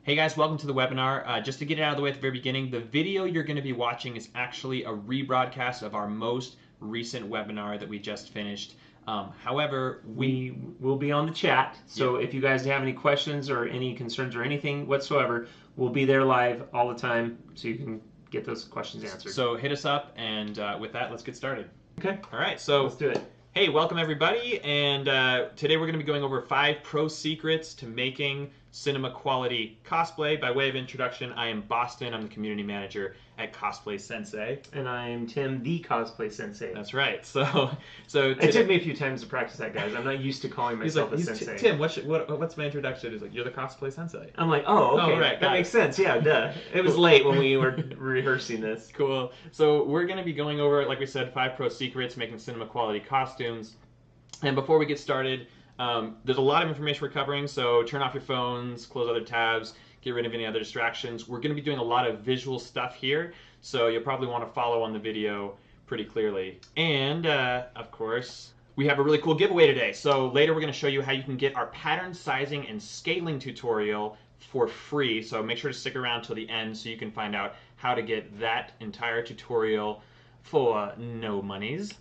Hey guys, welcome to the webinar. Just to get it out of the way at the very beginning, the video you're going to be watching is actually a rebroadcast of our most recent webinar that we just finished. However, we will be on the chat, so if you guys have any questions or any concerns or anything whatsoever, we'll be there live all the time, so you can get those questions answered. So hit us up, and with that, let's get started. Okay. All right, so let's do it. Hey, welcome everybody, and today we're going to be going over 5 pro secrets to making cinema quality cosplay. By way of introduction, I am Boston. I'm the community manager at Cosplay Sensei. And I'm Tim, the Cosplay Sensei. That's right. So today, it took me a few times to practice that, guys. I'm not used to calling myself a sensei. Tim, what's my introduction? He's like, you're the Cosplay Sensei. I'm like, oh, okay, right, that makes sense. Yeah, duh. It was late when we were rehearsing this. Cool. So we're going to be going over, like we said, 5 pro secrets making cinema quality costumes. And before we get started, there's a lot of information we're covering, so turn off your phones, close other tabs, get rid of any other distractions. We're going to be doing a lot of visual stuff here, so you'll probably want to follow on the video pretty clearly. And, of course, we have a really cool giveaway today. So later we're going to show you how you can get our pattern sizing and scaling tutorial for free. So make sure to stick around till the end so you can find out how to get that entire tutorial for no monies.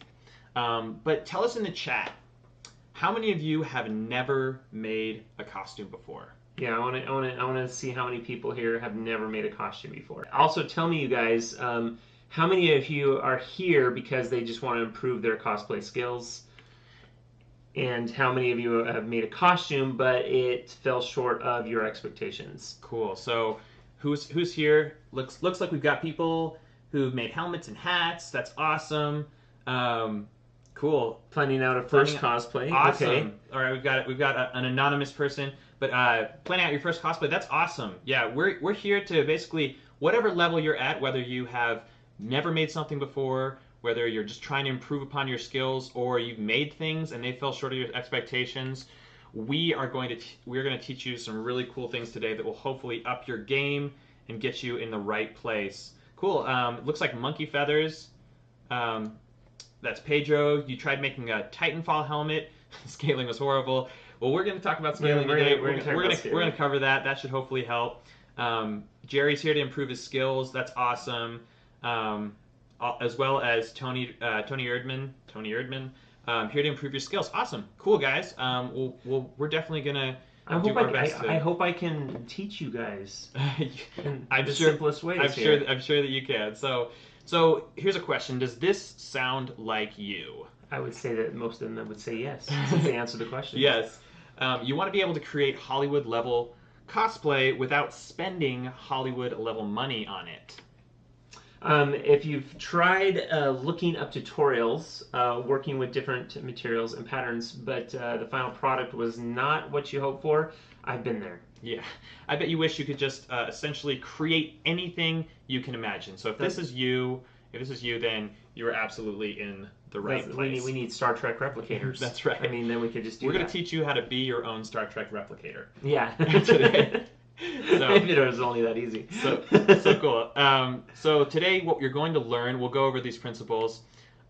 But tell us in the chat, how many of you have never made a costume before? Yeah, I want to see how many people here have never made a costume before. Also, tell me, you guys, how many of you are here because they just want to improve their cosplay skills, and how many of you have made a costume but it fell short of your expectations? Cool. So, who's here? Looks like we've got people who've made helmets and hats. That's awesome. Cool. Planning out a first cosplay. Awesome. Okay. All right, we've got an anonymous person, but planning out your first cosplay. That's awesome. Yeah, we're here to basically whatever level you're at, whether you have never made something before, whether you're just trying to improve upon your skills, or you've made things and they fell short of your expectations. We're going to teach you some really cool things today that will hopefully up your game and get you in the right place. Cool. Looks like monkey feathers. That's Pedro. You tried making a Titanfall helmet. Scaling was horrible. Well, we're going to talk about scaling today. We're going to cover that. That should hopefully help. Jerry's here to improve his skills. That's awesome. As well as Tony Erdman. Here to improve your skills. Awesome. Cool, guys. We're definitely going to do our best. I hope I can teach you guys in the sure, simplest ways. I'm sure that you can. So here's a question. Does this sound like you? I would say that most of them would say yes, since they answered the question. Yes. You want to be able to create Hollywood-level cosplay without spending Hollywood-level money on it. If you've tried looking up tutorials, working with different materials and patterns, but the final product was not what you hoped for, I've been there. Yeah, I bet you wish you could just essentially create anything you can imagine. So if this is you, then you're absolutely in the right place. We need Star Trek replicators. That's right. I mean, then we could just do We're going to teach you how to be your own Star Trek replicator. Yeah. Today. So, if it was only that easy. So cool. So today what you're going to learn, we'll go over these principles.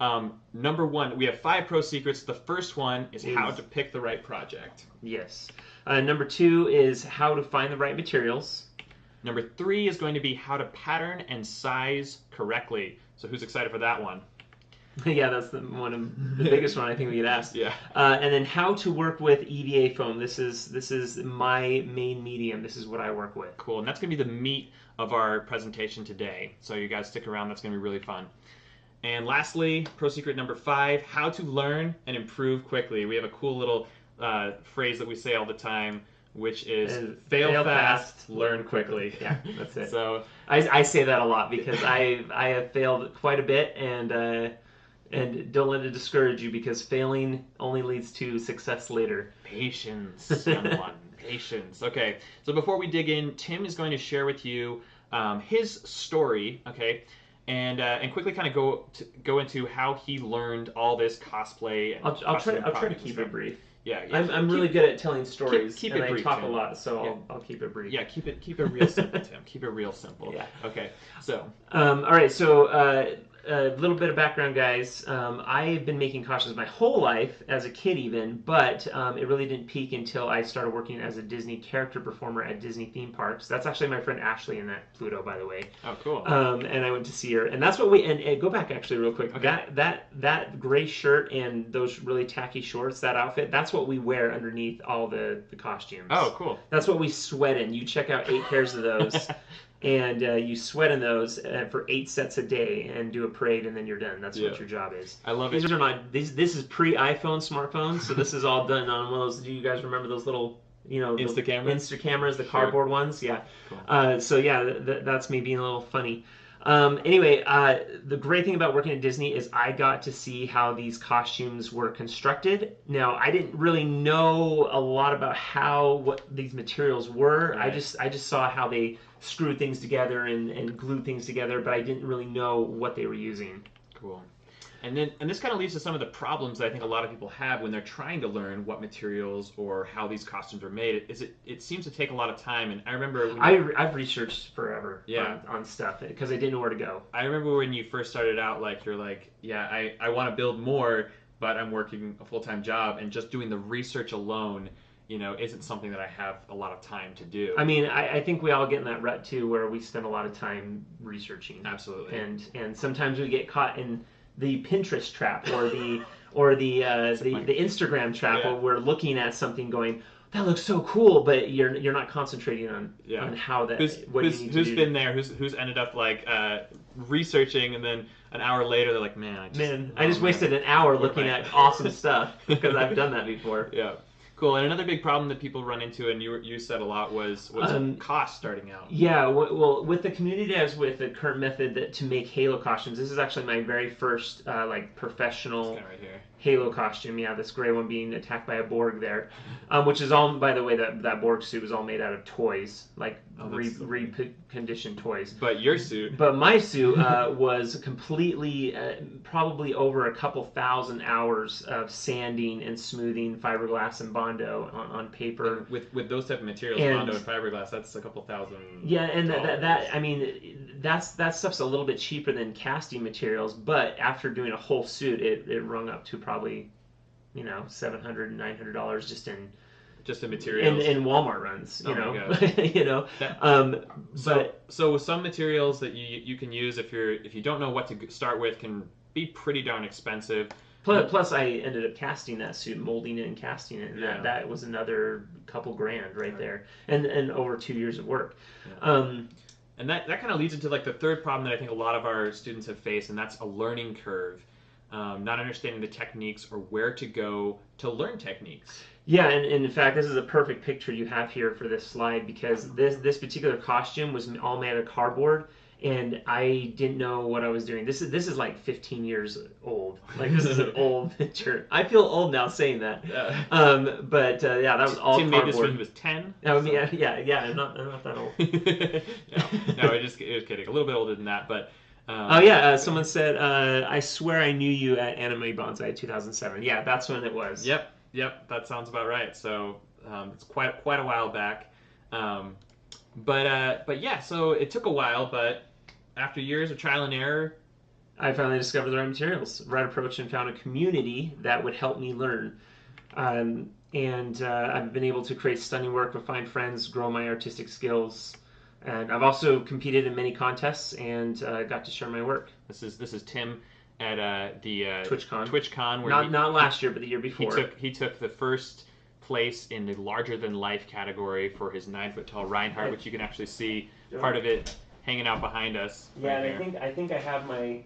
Number 1, we have 5 pro secrets. The first one is how to pick the right project. Yes. Number 2 is how to find the right materials. Number 3 is going to be how to pattern and size correctly. So who's excited for that one? Yeah, that's one of the biggest one I think we get asked. Yeah. And then how to work with EVA foam. This is my main medium. This is what I work with. Cool. And that's going to be the meat of our presentation today. So you guys stick around. That's going to be really fun. And lastly, pro secret number 5, how to learn and improve quickly. We have a cool little phrase that we say all the time, which is fail fast, learn quickly. Yeah, that's it. So I say that a lot because I have failed quite a bit, and don't let it discourage you, because failing only leads to success later. Patience, someone. Patience. Okay, so before we dig in, Tim is going to share with you his story, okay, and quickly kind of go into how he learned all this cosplay. And I'll try to keep it brief. Yeah, I'm really good at telling stories. Keep and it brief, I talk Tim. a lot, so I'll keep it brief. Yeah, keep it real simple, Tim. Keep it real simple. Yeah. Okay. So. All right. So a little bit of background, guys. I've been making costumes my whole life, as a kid even, but it really didn't peak until I started working as a Disney character performer at Disney theme parks. That's actually my friend Ashley in that Pluto, by the way. Oh, cool. And I went to see her, and that's what we. And go back actually real quick. Okay. That gray shirt and those really tacky shorts, that outfit, that's what we wear underneath all the costumes. Oh, cool. That's what we sweat in. You check out 8 pairs of those. And you sweat in those for 8 sets a day and do a parade, and then you're done. That's what your job is. I love These it. are not. This is pre-iPhone smartphones, so this is all done on one of those. Do you guys remember those little, Insta cameras? Insta cameras, the cardboard ones? Yeah. Cool. So yeah, that's me being a little funny. Anyway, the great thing about working at Disney is I got to see how these costumes were constructed. Now, I didn't really know a lot about what these materials were. Right. I just saw how they screwed things together and glued things together, but I didn't really know what they were using. Cool. And this kind of leads to some of the problems that I think a lot of people have when they're trying to learn what materials or how these costumes are made. It seems to take a lot of time. And I remember I've researched forever Yeah. on stuff because I didn't know where to go. I remember when you first started out, like you're like, yeah, I want to build more, but I'm working a full-time job, and just doing the research alone, isn't something that I have a lot of time to do. I mean, I think we all get in that rut too, where we spend a lot of time researching. Absolutely. And sometimes we get caught in the Pinterest trap or the Instagram trap, where we're looking at something going, that looks so cool, but you're not concentrating on how that who's been there, who's ended up like researching, and then an hour later they're like, I just wasted an hour looking at awesome stuff because I've done that before. Yeah. Cool. And another big problem that people run into, and you said a lot, was cost starting out. Yeah, well, with the community that I was with, the current method to make Halo costumes, this is actually my very first professional Right here. Halo costume. Yeah, this gray one being attacked by a Borg there, which is all, by the way, that Borg suit was all made out of toys, like reconditioned toys. But your suit. But my suit was completely, probably over a couple thousand hours of sanding and smoothing fiberglass and Bondo on paper. With those type of materials, Bondo and fiberglass, that's a couple thousand. Yeah, and that I mean, that stuff's a little bit cheaper than casting materials, but after doing a whole suit, it rung up to probably, $700 and $900 just in materials in Walmart runs, So with some materials that you can use, if you don't know what to start with, can be pretty darn expensive. Plus, I ended up casting that suit, molding it and casting it, and that was another couple grand right there, and over 2 years of work. Yeah. And that kind of leads into like the third problem that I think a lot of our students have faced, and that's a learning curve. Not understanding the techniques or where to go to learn techniques. Yeah, and in fact, this is a perfect picture you have here for this slide, because this particular costume was all made out of cardboard, and I didn't know what I was doing. This is like 15 years old. Like, this is an old picture. I feel old now saying that. But that was all Tim cardboard. made this when he was 10. I mean, yeah, I'm not that old. No, it was kidding. A little bit older than that, but. Someone said, I swear I knew you at Anime Bonsai 2007. Yeah, that's when it was. Yep, that sounds about right. So it's quite a while back. But yeah, so it took a while, but after years of trial and error, I finally discovered the right materials, right approach, and found a community that would help me learn. And I've been able to create stunning work with fine friends, grow my artistic skills. And I've also competed in many contests and got to share my work. This is Tim at the TwitchCon. Where not last year, but the year before. He took the first place in the larger than life category for his 9-foot tall Reinhardt, which you can actually see part of it hanging out behind us. Yeah, and I think I have my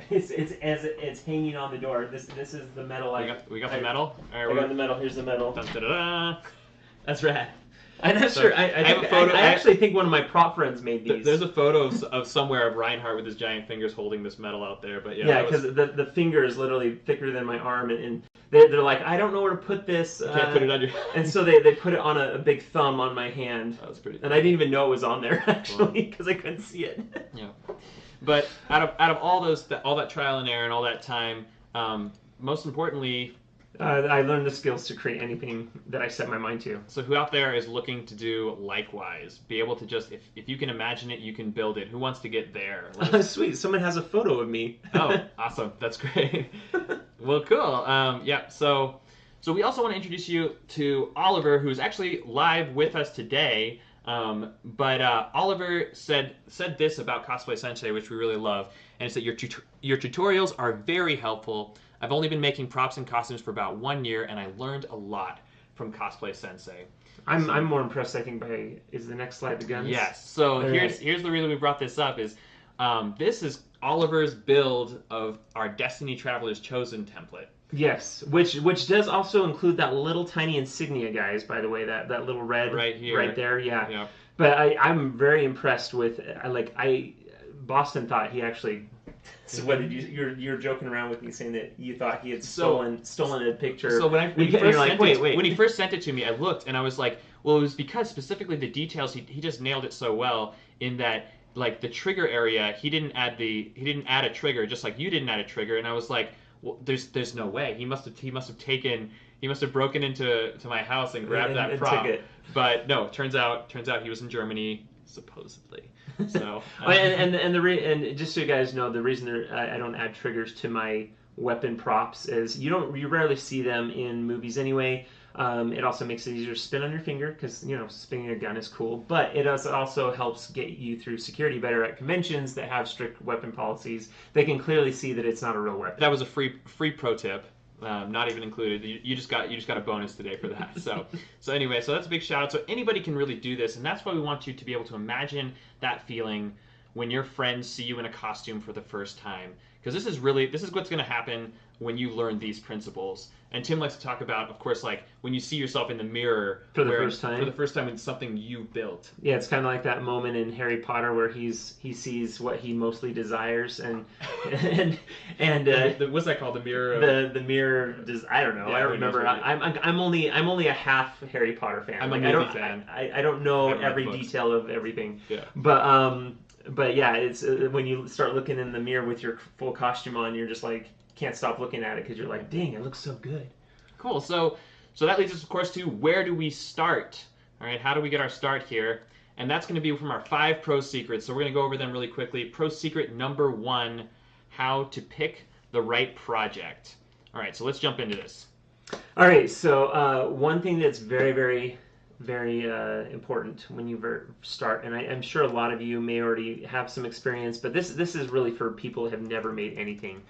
it's hanging on the door. This is the medal. We got the medal. I got the medal. Here's the medal. Dun, da, da, da. That's rad. I'm not sure. I actually think one of my prop friends made these. There's a photo of somewhere of Reinhardt with his giant fingers holding this medal out there. But yeah, because the finger is literally thicker than my arm, and they're like, I don't know where to put this. You can't put it on your. And so they put it on a big thumb on my hand. That was pretty. And I didn't even know it was on there actually because I couldn't see it. Yeah, but out of all that trial and error and all that time, most importantly, I learned the skills to create anything that I set my mind to. So who out there is looking to do likewise? Be able to just, if you can imagine it, you can build it. Who wants to get there? Sweet, someone has a photo of me. Oh, awesome. That's great. Well, cool. Yeah, so we also want to introduce you to Oliver, who's actually live with us today. But Oliver said this about Cosplay Sensei, which we really love, and it's that your tutorials are very helpful. I've only been making props and costumes for about 1 year, and I learned a lot from Cosplay Sensei. I'm more impressed, I think, by is the next slide the guns. Yes. So All here's right. here's the reason we brought this up is this is Oliver's build of our Destiny Traveler's Chosen template. Yes, which does also include that little tiny insignia, guys. By the way, that little red Right here. right there, yeah. Yeah. But I'm very impressed with. Boston thought he actually. So what did you're joking around with me saying that you thought he had stolen a picture? So when he and first you're like, sent wait. when he first sent it to me, I looked and I was like, well, it was because specifically the details he just nailed it so well in that like the trigger area he didn't add a trigger just like you didn't add a trigger, and I was like, well, there's no way he must have broken into my house and grabbed that and prop. took it. But no, turns out he was in Germany supposedly. So and just so you guys know, the reason I don't add triggers to my weapon props is you rarely see them in movies anyway. It also makes it easier to spin on your finger because spinning a gun is cool, but it also helps get you through security better at conventions that have strict weapon policies. They can clearly see that it's not a real weapon. that was a free pro tip. Not even included. You just got a bonus today for that. So anyway, so that's a big shout out. So anybody can really do this, and that's why we want you to be able to imagine that feeling when your friends see you in a costume for the first time. Because this is what's going to happen when you learn these principles. And Tim likes to talk about, of course, like when you see yourself in the mirror For the first time? For the first time, it's something you built. Yeah, it's kind of like that moment in Harry Potter where he sees what he mostly desires, and What's that called? The mirror. the mirror. I don't know. Yeah, I don't who knows remember. what I'm only a half Harry Potter fan. I'm a I don't fan. I don't know Haven't read every the books. detail of everything. Yeah. But yeah, it's when you start looking in the mirror with your full costume on, you're just like can't stop looking at it because you're like, dang, it looks so good. Cool. So that leads us, of course, to where do we start? All right, how do we get our start here? And that's going to be from our 5 pro secrets. So we're going to go over them really quickly. Pro secret number 1, how to pick the right project. All right, so let's jump into this. All right, so one thing that's very, very, very important when you start, and I'm sure a lot of you may already have some experience, but this is really for people who have never made anything.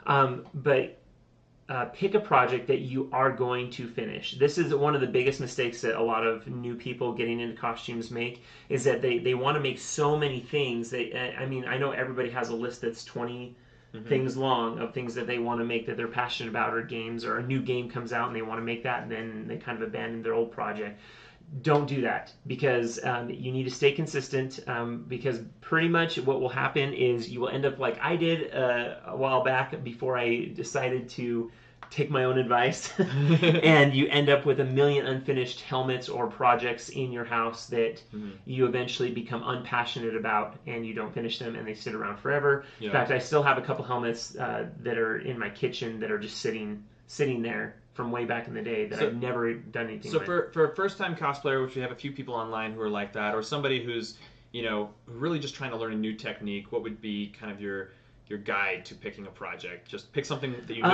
But pick a project that you are going to finish. This is one of the biggest mistakes that a lot of new people getting into costumes make, is that they want to make so many things. I know everybody has a list that's 20 things long of things that they want to make that they're passionate about, or games, or a new game comes out and they want to make that, and then they kind of abandon their old project. Don't do that, because you need to stay consistent, because pretty much what will happen is you will end up like I did a while back before I decided to take my own advice, and you end up with a million unfinished helmets or projects in your house that you eventually become unpassionate about, and you don't finish them, and they sit around forever. Yeah. In fact, I still have a couple helmets that are in my kitchen that are just sitting there from way back in the day that I've never done anything with. So for a first-time cosplayer, which we have a few people online who are like that, or somebody who's really just trying to learn a new technique, what would be kind of your guide to picking a project? Just pick something that you can.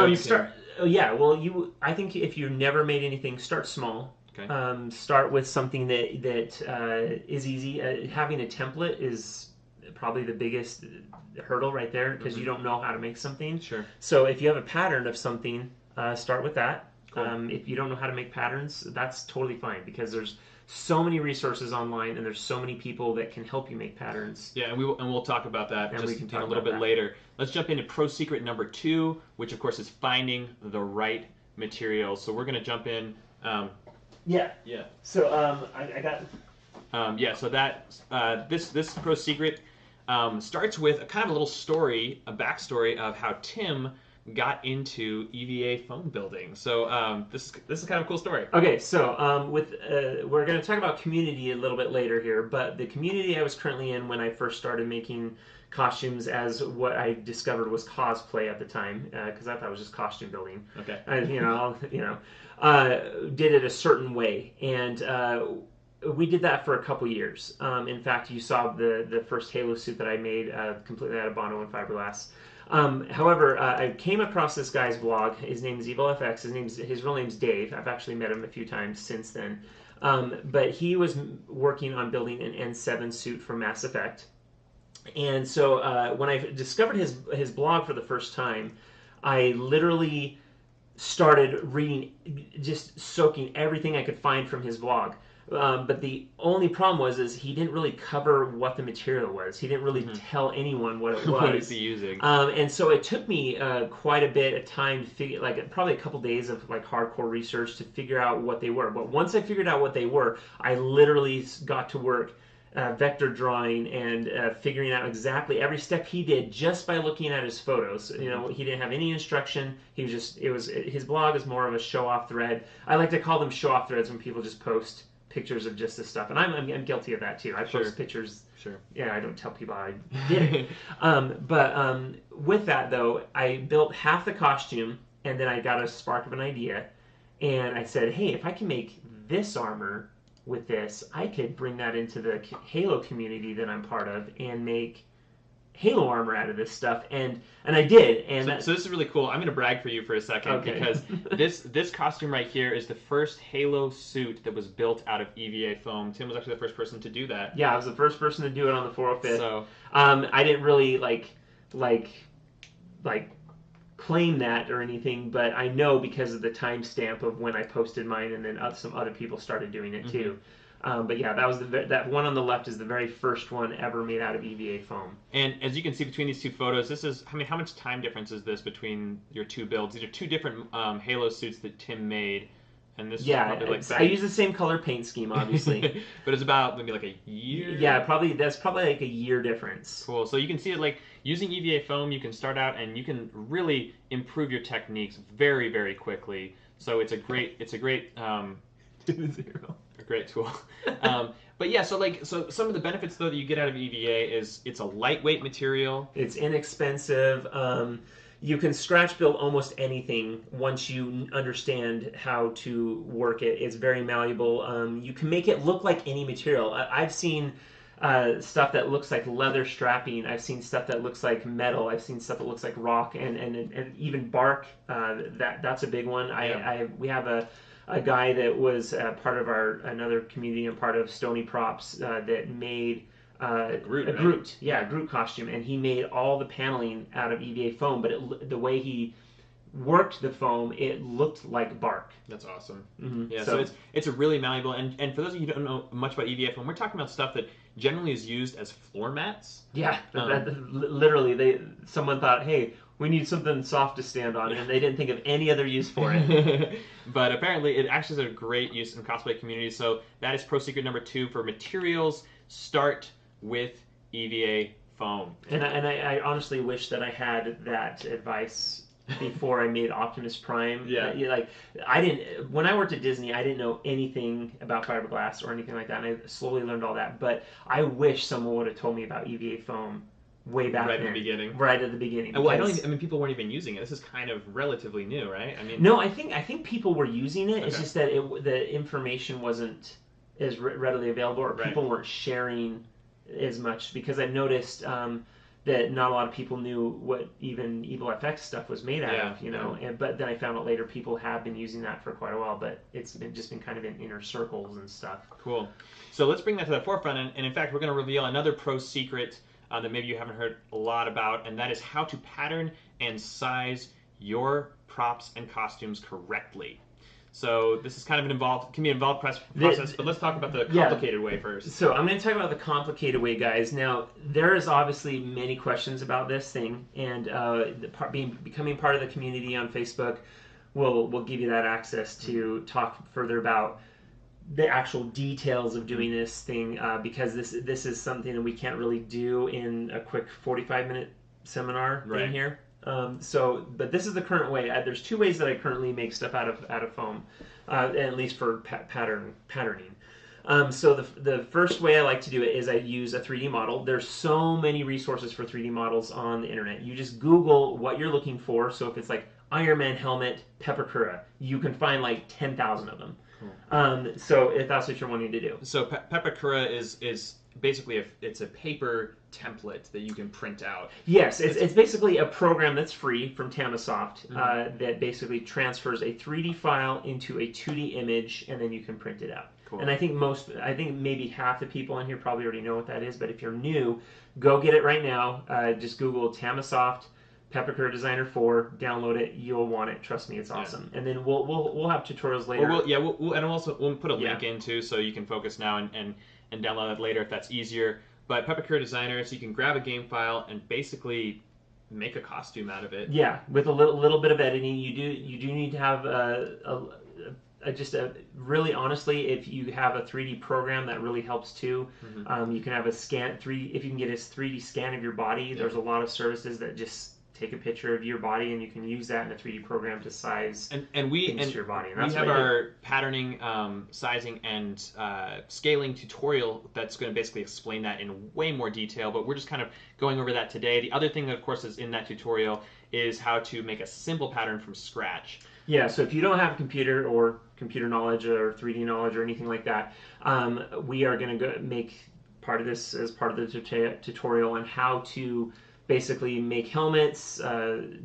I think if you've never made anything, start small. Okay. Start with something that is easy. Having a template is probably the biggest hurdle right there, because you don't know how to make something. Sure. So if you have a pattern of something, start with that. Cool. If you don't know how to make patterns, that's totally fine, because there's so many resources online, and there's so many people that can help you make patterns. Yeah, and we'll talk about that And just we can talk a little about bit that. later. Let's jump into pro secret number 2, which of course is finding the right materials. So we're going to jump in. Yeah. Yeah. So I got. So that this pro secret starts with a kind of a little story, a backstory of how Tim got into EVA foam building. So this is kind of a cool story. Okay, so we're going to talk about community a little bit later here, but the community I was currently in when I first started making costumes, as what I discovered was cosplay at the time, because I thought it was just costume building. Okay. Did it a certain way, and we did that for a couple years. In fact, you saw the first Halo suit that I made completely out of Bono and fiberglass. However, I came across this guy's blog. His name is EvilFX. His real name's Dave. I've actually met him a few times since then. But he was working on building an N7 suit for Mass Effect. And so when I discovered his blog for the first time, I literally started reading, just soaking everything I could find from his blog. But the only problem was he didn't really cover what the material was. He didn't really tell anyone what it was. What is he using? And so it took me quite a bit of time to figure, like probably a couple days of like hardcore research to figure out what they were. But once I figured out what they were, I literally got to work vector drawing and figuring out exactly every step he did just by looking at his photos. You know, he didn't have any instruction. He was just, his blog is more of a show-off thread. I like to call them show-off threads when people just post pictures of just this stuff, and I'm guilty of that too. I post pictures. Sure. Yeah, I don't tell people I did it. But with that though, I built half the costume, and then I got a spark of an idea, and I said, hey, if I can make this armor with this, I could bring that into the Halo community that I'm part of and make Halo armor out of this stuff, and I did. And so this is really cool. I'm going to brag for you for a second because this costume right here is the first Halo suit that was built out of EVA foam. Tim was actually the first person to do that. Yeah, I was the first person to do it on the 405th. So I didn't really like claim that or anything, but I know because of the timestamp of when I posted mine, and then some other people started doing it too. But yeah, that was that one on the left is the very first one ever made out of EVA foam. And as you can see between these two photos, this is, I mean, how much time difference is this between your two builds? These are two different Halo suits that Tim made. And this is probably like I use the same color paint scheme, obviously. But it's about maybe like a year? Yeah, that's probably like a year difference. Cool. So you can see it like using EVA foam, you can start out and you can really improve your techniques very, very quickly. So it's a great a great tool. But yeah, so some of the benefits though that you get out of EVA is it's a lightweight material. It's inexpensive. You can scratch build almost anything once you understand how to work it. It's very malleable. You can make it look like any material. I've seen stuff that looks like leather strapping. I've seen stuff that looks like metal. I've seen stuff that looks like rock and even bark. That's a big one. Yeah. We have a guy that was part of another community and part of Stony Props that made a Groot, a Groot costume, and he made all the paneling out of EVA foam. But the way he worked the foam, it looked like bark. That's awesome. Mm-hmm. Yeah, so it's a really malleable, and for those of you who don't know much about EVA foam, we're talking about stuff that generally is used as floor mats. Yeah, literally, someone thought, hey, we need something soft to stand on, and they didn't think of any other use for it. But apparently, it actually is a great use in the cosplay community. So that is pro secret number 2 for materials. Start with EVA foam. And I honestly wish that I had that advice before I made Optimus Prime. Yeah. When I worked at Disney, I didn't know anything about fiberglass or anything like that, and I slowly learned all that. But I wish someone would have told me about EVA foam way back right at the beginning. Right at the beginning. Well, I mean, people weren't even using it. This is kind of relatively new, right? I mean, no, I think people were using it. Okay. It's just that the information wasn't as readily available, or people weren't sharing as much, because I noticed that not a lot of people knew what even EvilFX stuff was made out of, you know. But then I found out later people have been using that for quite a while, but it's just been kind of in inner circles and stuff. Cool. So let's bring that to the forefront, and in fact, we're going to reveal another pro secret that maybe you haven't heard a lot about, and that is how to pattern and size your props and costumes correctly. So this is kind of can be an involved process, but let's talk about the complicated way first. So I'm going to talk about the complicated way, guys. Now, there is obviously many questions about this thing, and becoming part of the community on Facebook will give you that access to talk further about the actual details of doing this thing, because this is something that we can't really do in a quick 45-minute seminar thing here. But this is the current way. There's two ways that I currently make stuff out of foam, at least for patterning. So the first way I like to do it is I use a 3D model. There's so many resources for 3D models on the internet. You just Google what you're looking for. So if it's like Iron Man helmet, Pepakura, you can find like 10,000 of them. Cool. So if that's what you're wanting to do. So Pepakura is basically it's a paper template that you can print out. Yes, it's basically a program that's free from Tamasoft that basically transfers a 3D file into a 2D image, and then you can print it out. Cool. And I think maybe half the people in here probably already know what that is, but if you're new, go get it right now. Just Google Tamasoft Pepakura Designer 4, download it. You'll want it. Trust me, it's awesome. Yeah. And then we'll have tutorials later. We'll put a link in too, so you can focus now and download it later if that's easier. But Pepakura Designer, so you can grab a game file and basically make a costume out of it. Yeah, with a little bit of editing. You do need to have really honestly, if you have a 3D program, that really helps too. You can have if you can get a 3D scan of your body. There's a lot of services that just take a picture of your body, and you can use that in a 3D program to size things to your body. And we have our patterning, sizing, and scaling tutorial that's going to basically explain that in way more detail, but we're just kind of going over that today. The other thing that, of course, is in that tutorial is how to make a simple pattern from scratch. Yeah, so if you don't have computer knowledge or 3D knowledge or anything like that, we are going to make part of this as part of the tutorial on how to basically make helmets,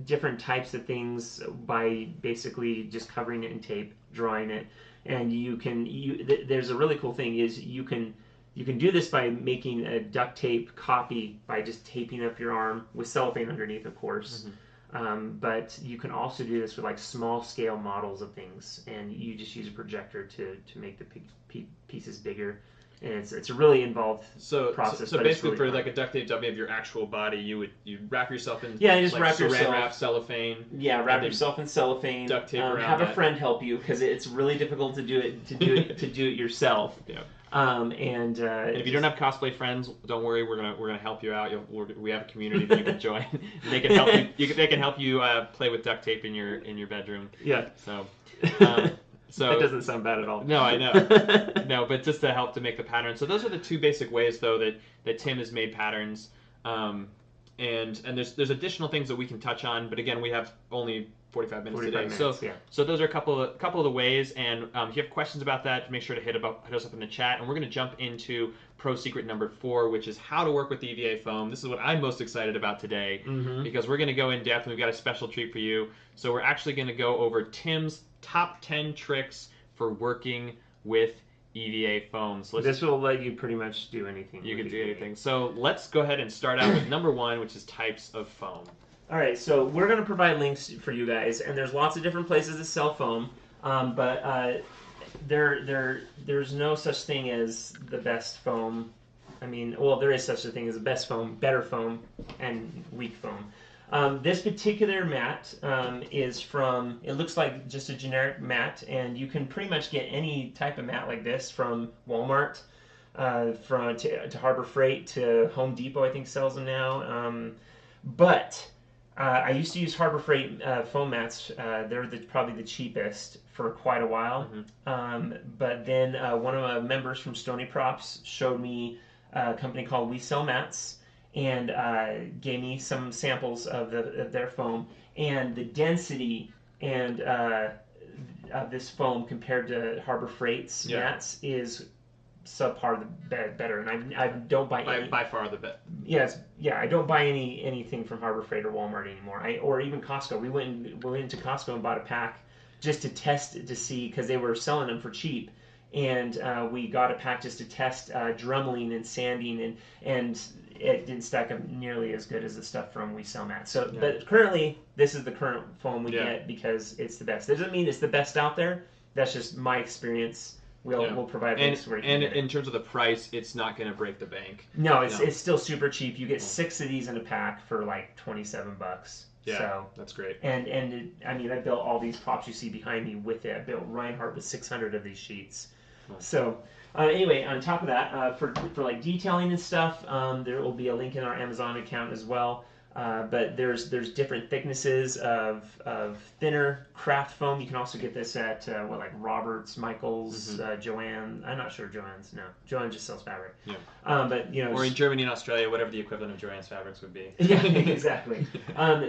different types of things by basically just covering it in tape, drawing it, and there's a really cool thing is you can do this by making a duct tape copy by just taping up your arm with cellophane underneath, of course. But you can also do this with like small scale models of things, and you just use a projector to make the pieces bigger. And it's a really involved process. So basically, really for fun. Like a duct tape dummy of your actual body, you wrap yourself in just wrap saran yourself, wrap, cellophane. Yeah, wrap yourself in cellophane. Duct tape around have a friend help you because it's really difficult to do it yourself. Yeah. And if you don't have cosplay friends, don't worry. We're gonna help you out. We have a community that you can join. They can help you. They can help you play with duct tape in your bedroom. Yeah. So. So that doesn't sound bad at all. No, I know. No, but just to help to make the pattern. So those are the two basic ways, though, that Tim has made patterns. And there's additional things that we can touch on, but again, we have only 45 minutes today. So those are a couple of the ways. And if you have questions about that, make sure to hit us up in the chat. And we're going to jump into pro secret number 4, which is how to work with EVA foam. This is what I'm most excited about today because we're going to go in depth, and we've got a special treat for you. So we're actually going to go over Tim's top 10 tricks for working with EVA foam. So this will let you pretty much do anything. You can do anything. So let's go ahead and start out with number 1, which is types of foam. All right, so we're going to provide links for you guys, and there's lots of different places to sell foam, but there's no such thing as the best foam. I mean, well, there is such a thing as the best foam, better foam, and weak foam. This particular mat is from, it looks like just a generic mat, and you can pretty much get any type of mat like this from Walmart, to Harbor Freight, to Home Depot, I think sells them now. But I used to use Harbor Freight foam mats. They're probably the cheapest for quite a while. But then one of my members from Stony Props showed me a company called We Sell Mats, and gave me some samples of their foam, and the density and of this foam compared to Harbor Freight's mats is subpar better. And I don't buy any, by far the best. Yes, yeah, I don't buy anything from Harbor Freight or Walmart anymore. Or even Costco. We went into Costco and bought a pack just to test it to see, because they were selling them for cheap. And we got a pack just to test drumming and sanding, and it didn't stack up nearly as good as the stuff from We Sell Mats. So, but currently, this is the current foam we get because it's the best. It doesn't mean it's the best out there. That's just my experience. We'll provide links where you can get it. In terms of the price, it's not going to break the bank. No, it's still super cheap. You get 6 of these in a pack for like $27. Yeah, so, that's great. And I mean, I built all these props you see behind me with it. I built Reinhardt with 600 of these sheets. So anyway, on top of that, for like detailing and stuff, there will be a link in our Amazon account as well. But there's different thicknesses of thinner craft foam. You can also get this at like Roberts, Michaels, Joanne. I'm not sure Joanne's. No, Joanne just sells fabric. Yeah. But or in Germany and Australia, whatever the equivalent of Joanne's fabrics would be. Yeah, exactly.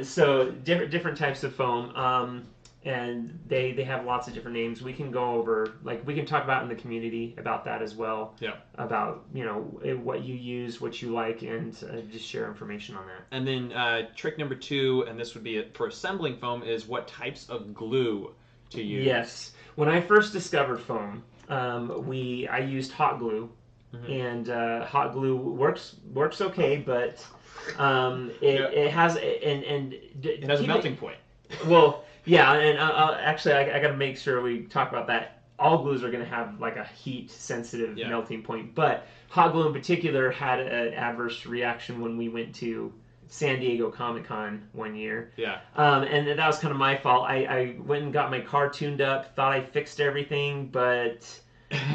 So different types of foam. And they have lots of different names. We can go over, like, we can talk about in the community about that as well. Yeah. About, what you use, what you like, and just share information on that. And then trick number 2, and this would be for assembling foam, is what types of glue to use. Yes. When I first discovered foam, I used hot glue, and hot glue works okay, but it has it has a melting point. Well. Yeah, and actually, I got to make sure we talk about that. All glues are going to have like a heat-sensitive melting point, but hot glue in particular had an adverse reaction when we went to San Diego Comic-Con one year. Yeah. And that was kind of my fault. I went and got my car tuned up, thought I fixed everything, but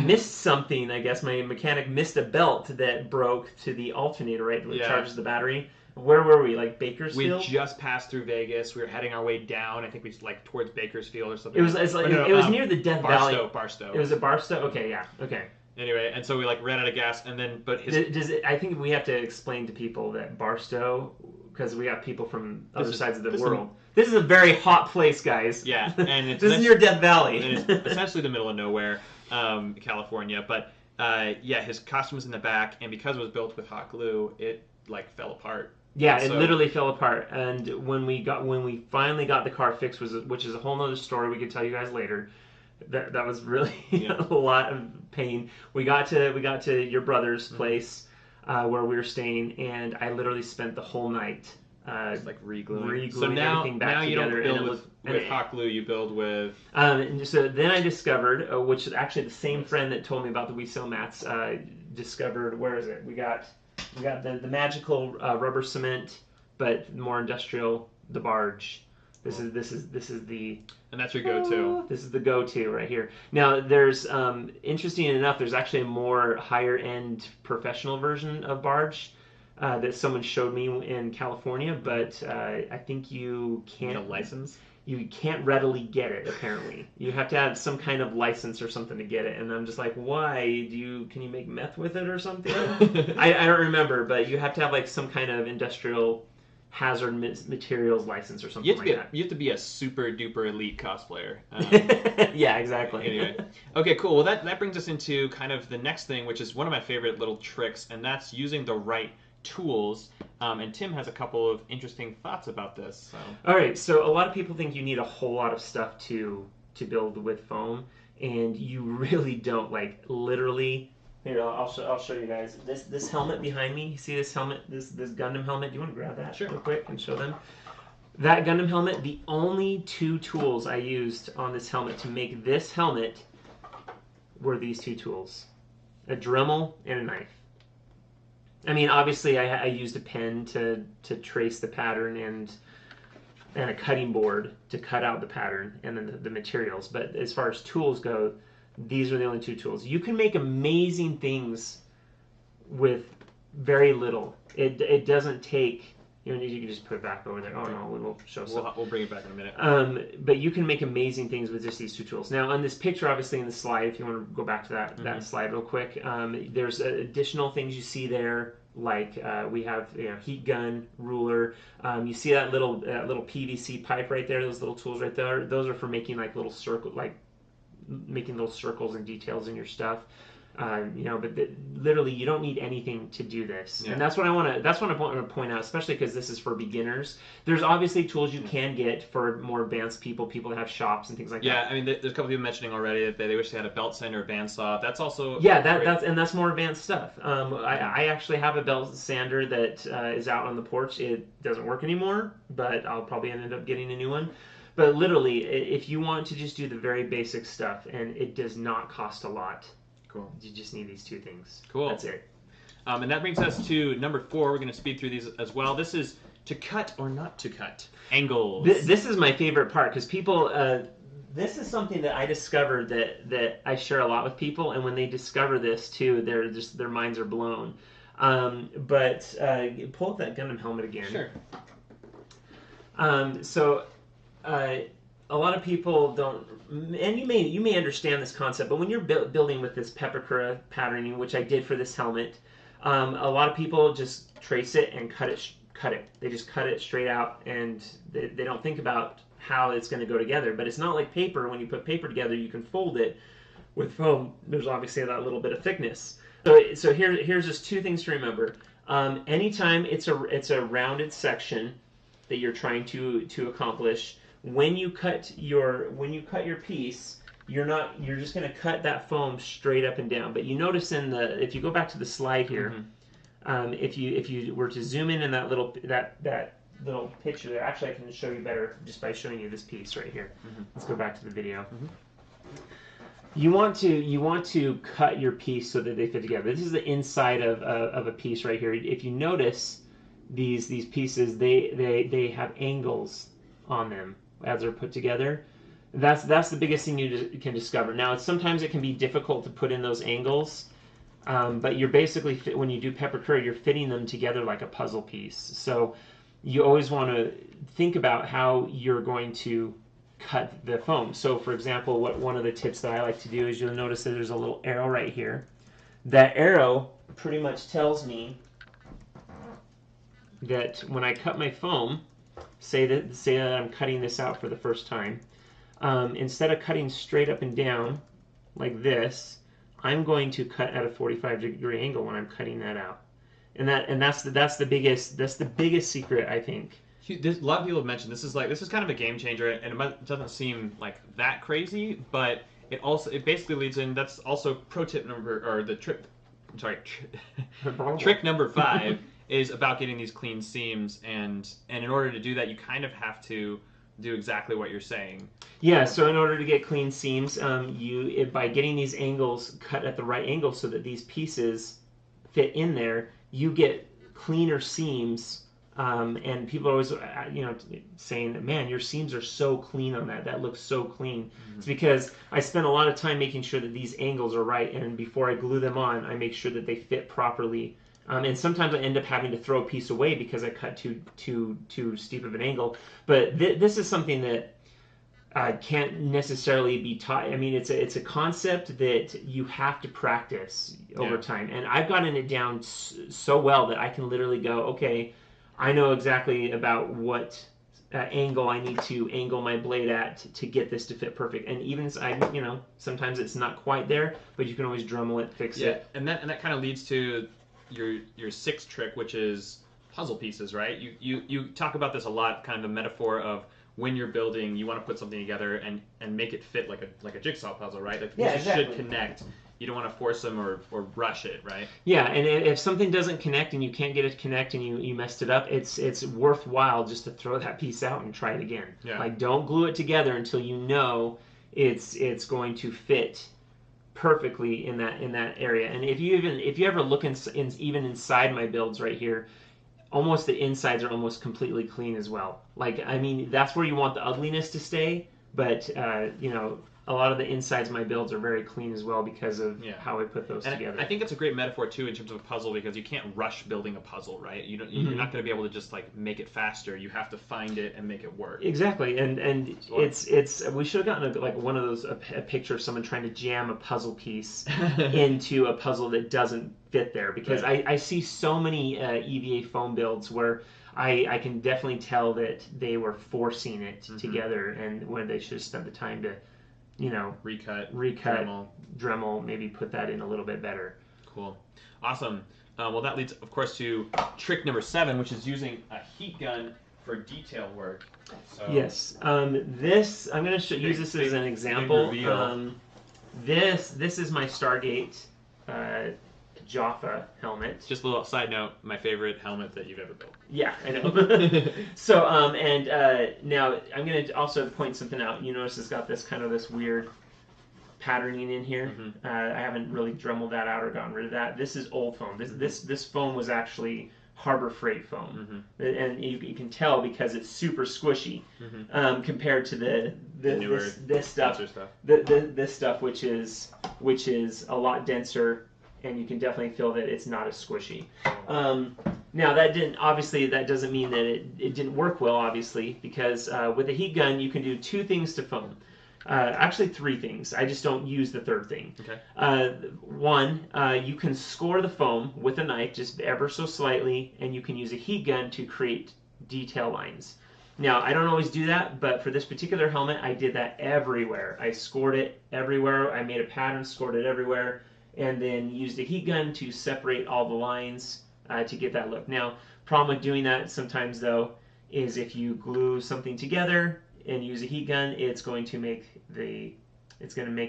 missed something. I guess my mechanic missed a belt that broke to the alternator, right, that charges the battery. Where were we? Like Bakersfield? We just passed through Vegas. We were heading our way down. I think we like towards Bakersfield or something. It was near the Death Valley. Barstow. It was at Barstow. Okay, yeah, okay. Anyway, and so we like ran out of gas, and then I think we have to explain to people that Barstow, because we got people from other sides of the world. This is a very hot place, guys. Yeah, and it's this is near Death Valley. And it's essentially the middle of nowhere, California. But his costume was in the back, and because it was built with hot glue, it like fell apart. Yeah, it literally fell apart. And when we finally got the car fixed, which is a whole nother story we could tell you guys later. That was really a lot of pain. We got to your brother's place where we were staying, and I literally spent the whole night like re-gluing. So now you don't build with hot glue. You build with. And so then I discovered, which is actually the same friend that told me about the We Sell mats. Discovered, where is it? We got the magical rubber cement, but more industrial. The barge. This is the. And that's your go-to. This is the go-to right here. Now, there's interesting enough. There's actually a more higher-end professional version of barge that someone showed me in California, but I think you can't. You need a license. You can't readily get it. Apparently, you have to have some kind of license or something to get it. And I'm just like, why? Can you make meth with it or something? I don't remember, but you have to have like some kind of industrial hazard materials license or something like that. You have to be a super duper elite cosplayer. Yeah, exactly. Anyway, okay, cool. Well, that brings us into kind of the next thing, which is one of my favorite little tricks, and that's using the right tools. And Tim has a couple of interesting thoughts about this. So. All right, so a lot of people think you need a whole lot of stuff to build with foam, and you really don't. Like literally. Here, I'll show you guys. This helmet behind me. You see this helmet? This Gundam helmet. Do you want to grab that real quick and show them? That Gundam helmet. The only 2 tools I used on this helmet to make this helmet were these 2 tools: a Dremel and a knife. I mean, obviously, I used a pen to trace the pattern and a cutting board to cut out the pattern and then the materials. But as far as tools go, these are the only 2 tools. You can make amazing things with very little. It doesn't take. You can just put it back over there. Oh no, we will show some. We'll bring it back in a minute. But you can make amazing things with just these 2 tools. Now, on this picture, obviously in the slide, if you want to go back to that slide real quick, there's additional things you see there. Like we have heat gun, ruler. You see that little PVC pipe right there. Those little tools right there. Those are for making like little making little circles and details in your stuff. But literally you don't need anything to do this. And that's what I want to point out, especially because this is for beginners. There's obviously tools you can get for more advanced people that have shops and things like that. Yeah, I mean, there's a couple people mentioning already that they wish they had a belt sander or bandsaw. That's also that's more advanced stuff. I actually have a belt sander that is out on the porch. It doesn't work anymore, but I'll probably end up getting a new one. But literally, if you want to just do the very basic stuff, and it does not cost a lot. Cool. You just need these 2 things. Cool. That's it. And that brings us to number 4. We're going to speed through these as well. This is to cut or not to cut. Angles. This is my favorite part because people... this is something that I discovered that I share a lot with people, and when they discover this too, their minds are blown. But pull up that Gundam helmet again. Sure. So a lot of people don't, and you may understand this concept, but when you're building with this peppercura patterning, which I did for this helmet, a lot of people just trace it and cut it. They just cut it straight out, and they don't think about how it's going to go together. But it's not like paper. When you put paper together, you can fold it. With foam, there's obviously that little bit of thickness. So here's just two things to remember. Anytime it's a rounded section that you're trying to accomplish, when you cut your piece, you're just going to cut that foam straight up and down. But you notice if you go back to the slide here, if you were to zoom in that little picture there, actually I can show you better just by showing you this piece right here. Let's go back to the video. You want to cut your piece so that they fit together. This is the inside of a piece right here. If you notice these pieces, they have angles on them as they're put together. That's the biggest thing you can discover. Now, sometimes it can be difficult to put in those angles, but you're basically, when you do peppercura, you're fitting them together like a puzzle piece. So you always want to think about how you're going to cut the foam. So for example, one of the tips that I like to do is you'll notice that there's a little arrow right here. That arrow pretty much tells me that when I cut my foam, say that I'm cutting this out for the first time, instead of cutting straight up and down like this, I'm going to cut at a 45-degree angle when I'm cutting that out. And that's the biggest secret, I think. A lot of people have mentioned this is kind of a game changer, and it doesn't seem like that crazy, but it basically leads in. That's also pro tip trick number 5 is about getting these clean seams, and in order to do that, you kind of have to do exactly what you're saying. Yeah. So in order to get clean seams, by getting these angles cut at the right angle so that these pieces fit in there, you get cleaner seams. And people are always, saying that, man, your seams are so clean on that. That looks so clean. It's because I spend a lot of time making sure that these angles are right, and before I glue them on, I make sure that they fit properly. And sometimes I end up having to throw a piece away because I cut too steep of an angle. But this is something that can't necessarily be taught. I mean, it's a concept that you have to practice over time. And I've gotten it down so well that I can literally go, okay, I know exactly about what angle I need to angle my blade at to get this to fit perfect. And even sometimes it's not quite there, but you can always Dremel it, fix it. And that kind of leads to your sixth trick, which is puzzle pieces, right? You talk about this a lot, kind of the metaphor of when you're building, you want to put something together and make it fit like a jigsaw puzzle, right? Like pieces should connect. You don't want to force them or rush it, right? Yeah, and if something doesn't connect and you can't get it to connect and you messed it up, it's worthwhile just to throw that piece out and try it again. Yeah. Like, don't glue it together until you know it's going to fit perfectly in that area. And if you ever look even inside my builds right here, almost the insides are almost completely clean as well. Like, I mean, that's where you want the ugliness to stay, but a lot of the insides of my builds are very clean as well because of how I put those together. I think it's a great metaphor too in terms of a puzzle, because you can't rush building a puzzle, right? You're not going to be able to just like make it faster. You have to find it and make it work. Exactly, and it's we should have gotten one of those a picture of someone trying to jam a puzzle piece into a puzzle that doesn't fit there, because I see so many EVA foam builds where I can definitely tell that they were forcing it together, and when they should have spent the time to recut, Dremel, maybe put that in a little bit better. Cool. Awesome. Well, that leads, of course, to trick number 7, which is using a heat gun for detail work. So, yes. This, I'm going to use this as an example. This is my Stargate Jaffa helmet. Just a little side note, my favorite helmet that you've ever built. Yeah, I know. So, now I'm going to also point something out. You notice it's got this weird patterning in here. I haven't really Dremeled that out or gotten rid of that. This is old foam. This foam was actually Harbor Freight foam, and you can tell because it's super squishy compared to this stuff. This stuff, which is a lot denser, and you can definitely feel that it's not as squishy. Now that doesn't mean that it didn't work well, obviously, because with a heat gun you can do two things to foam. Actually, three things. I just don't use the third thing. Okay. One, you can score the foam with a knife just ever so slightly, and you can use a heat gun to create detail lines. Now, I don't always do that, but for this particular helmet, I did that everywhere. I scored it everywhere. I made a pattern, scored it everywhere, and then used a heat gun to separate all the lines to get that look. Now, problem with doing that sometimes, though, is if you glue something together and use a heat gun, it's going to make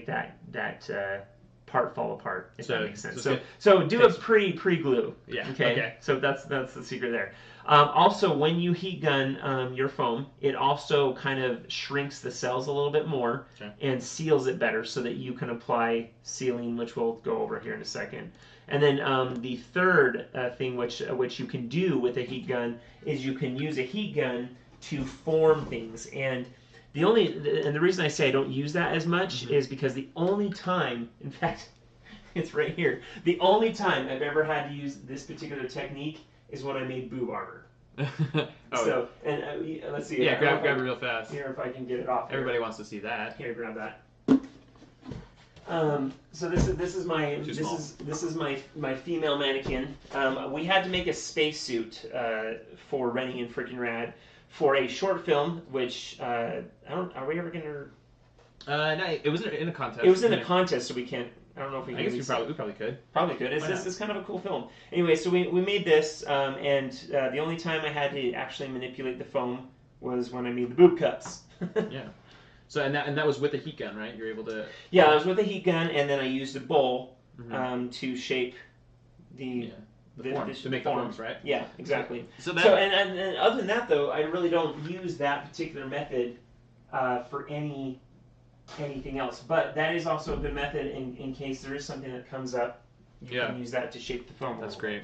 that part fall apart. If that makes sense. So do a pre-glue. Yeah. Okay. So that's the secret there. Also, when you heat gun your foam, it also kind of shrinks the cells a little bit more and seals it better, so that you can apply sealing, which we'll go over here in a second. And then the third thing which you can do with a heat gun is you can use a heat gun to form things. And the reason I say I don't use that as much is because the only time, in fact, it's right here, the only time I've ever had to use this particular technique is when I made boob armor. So, and let's see. Yeah, grab it real fast. Here, if I can get it off. Everybody wants to see that. Here, grab that. So this is my female mannequin. We had to make a spacesuit for Rennie and Frickin' Rad for a short film, which are we ever gonna? No, it was in a contest. It was in a contest, so we can't. I don't know if we can. I guess we probably could. Probably could. It's kind of a cool film. Anyway, so we made this, and the only time I had to actually manipulate the foam was when I made the boob cups. Yeah. So and that was with a heat gun, right? You're able to. Yeah, I was with a heat gun, and then I used a bowl to shape the forms, to make the forms, right? Yeah, exactly. So and other than that, though, I really don't use that particular method for anything else. But that is also a good method in case there is something that comes up. You can use that to shape the foam. That's great.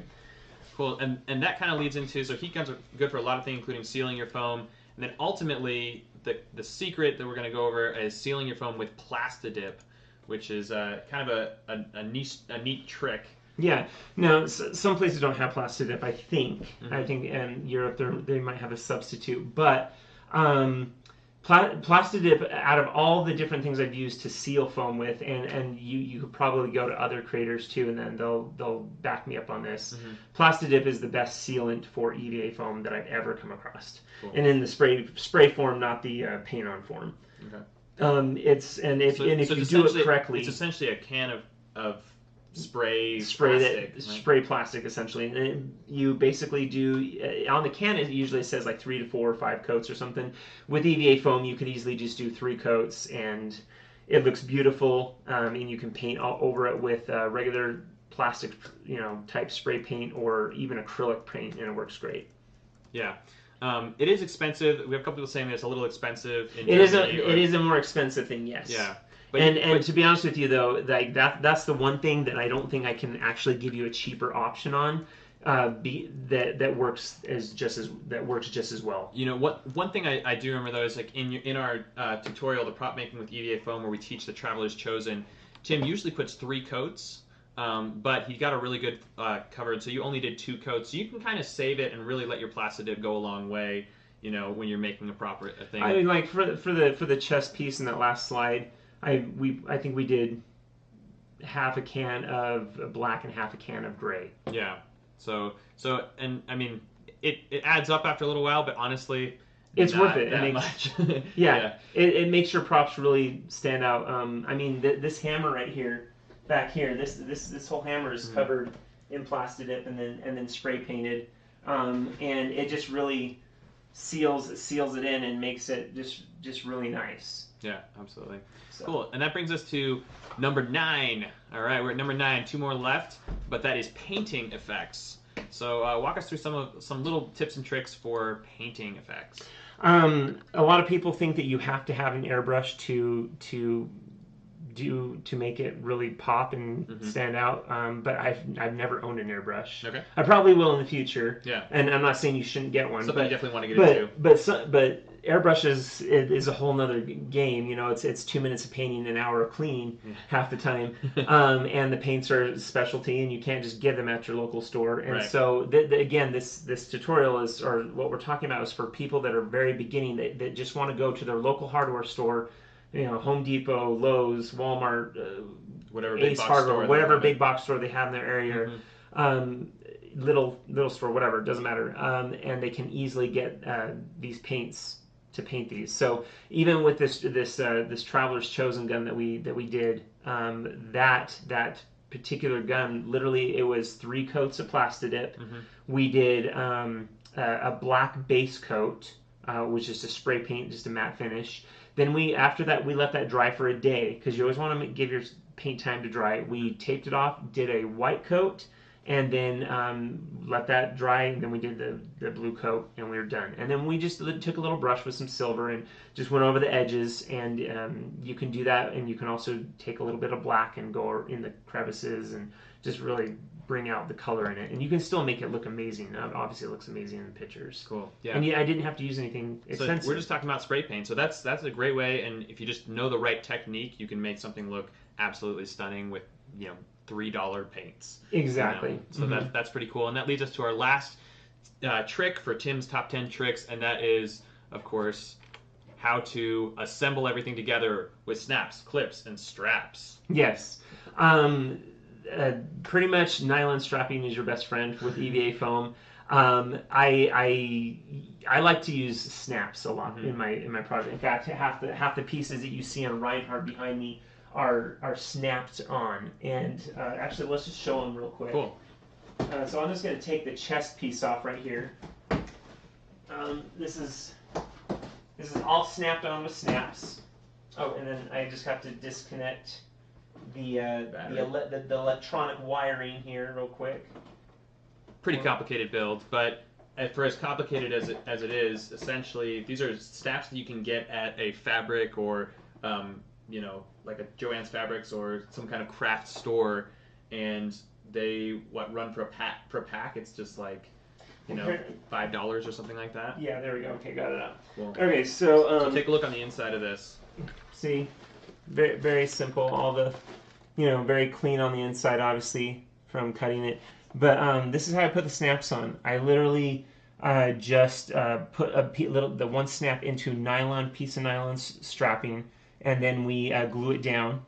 Cool. And that kind of leads into, so heat guns are good for a lot of things, including sealing your foam. And then ultimately, the secret that we're going to go over is sealing your foam with Plastidip, which is kind of a neat trick. Yeah. Now, some places don't have Plastidip, I think. I think in Europe they might have a substitute. But Plastidip, out of all the different things I've used to seal foam with, and you could probably go to other creators too, and then they'll back me up on this. Plastidip is the best sealant for EVA foam that I've ever come across, and in the spray form, not the paint-on form. Okay. If you do it correctly, it's essentially a can of spray plastic essentially, and you basically do on the can it usually says like 3 to 4 or 5 coats or something. With EVA foam you could easily just do 3 coats and it looks beautiful, and you can paint all over it with regular plastic type spray paint or even acrylic paint, and it works great. Yeah. It is expensive. We have a couple people saying it's a little expensive in Germany. It is a more expensive thing, yes. Yeah. But to be honest with you, though, like that's the one thing that I don't think I can actually give you a cheaper option on. That works just as well. One thing I do remember though is like in our tutorial, the prop making with EVA foam, where we teach the Traveler's Chosen, Tim usually puts 3 coats, but he got a really good coverage, so you only did 2 coats. So you can kind of save it and really let your Plastidip go a long way. When you're making a thing. I mean, like for the chest piece in that last slide. I think we did half a can of black and half a can of gray. Yeah. So and I mean it adds up after a little while, but honestly it's worth it. That much. Yeah. It makes your props really stand out. I mean this hammer right here, back here, this whole hammer is covered in Plastidip and then spray painted, and it just really seals it in and makes it just really nice. Yeah, absolutely. Cool. And that brings us to number 9. All right, we're at number 9. 2 more left, but that is painting effects. So walk us through some little tips and tricks for painting effects. A lot of people think that you have to have an airbrush to do to make it really pop and Mm-hmm. stand out. But I've never owned an airbrush. Okay. I probably will in the future. Yeah. And I'm not saying you shouldn't get one, Something but you definitely want to get into. but airbrush is a whole nother game. You know, it's 2 minutes of painting, an hour of cleaning half the time. And the paints are a specialty, and you can't just get them at your local store. And Right. so again, this tutorial is, or what we're talking about, is for people that are very beginning, that just want to go to their local hardware store, you know, Home Depot, Lowe's, Walmart, Whatever big Ace box Hardware, store whatever big box store they have in their area. Mm-hmm. Little store, whatever, it doesn't matter, and they can easily get these paints to paint these. So even with this Traveler's Chosen gun that we did, that particular gun, literally it was 3 coats of Plastidip. Mm-hmm. We did a black base coat, which is just spray paint, just a matte finish. Then after that we let that dry for a day, because you always want to give your paint time to dry. We taped it off, did a white coat, and then let that dry, and then we did the blue coat, and we were done. And then we just took a little brush with some silver and just went over the edges, and you can do that, and you can also take a little bit of black and go in the crevices and just really bring out the color in it. And you can still make it look amazing. Obviously it looks amazing in the pictures. Cool. Yeah. And I didn't have to use anything expensive. So we're just talking about spray paint. So that's a great way, and if you just know the right technique, you can make something look absolutely stunning with, you know, $3 paints. Exactly. You know? So that's pretty cool. And that leads us to our last trick for Tim's top 10 tricks, and that is, of course, how to assemble everything together with snaps, clips, and straps. Yes. Pretty much nylon strapping is your best friend with EVA foam. I like to use snaps a lot in my project. In fact, half the pieces that you see on Reinhardt behind me are snapped on. And actually, let's just show them real quick. Cool. So I'm just going to take the chest piece off right here. This is all snapped on with snaps. Oh, and then I just have to disconnect the electronic wiring here real quick. Pretty complicated build, but for as complicated as it is, essentially these are snaps that you can get at a fabric or you know, like a Joann's Fabrics or some kind of craft store, and they run for a pack. It's just like, you know, $5 or something like that. Yeah, there we go. Okay, got it up. Cool. Okay, so take a look on the inside of this. See, very, very simple. All the, you know, very clean on the inside, obviously, from cutting it. But this is how I put the snaps on. I literally just put the one snap into piece of nylon strapping, and then we glue it down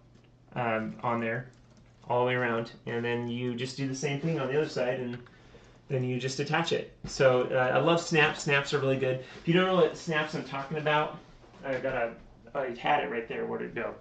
on there all the way around. And then you just do the same thing on the other side, and then you just attach it. So I love snaps. Snaps are really good. If you don't know what snaps I'm talking about, I had it right there. Where'd it go?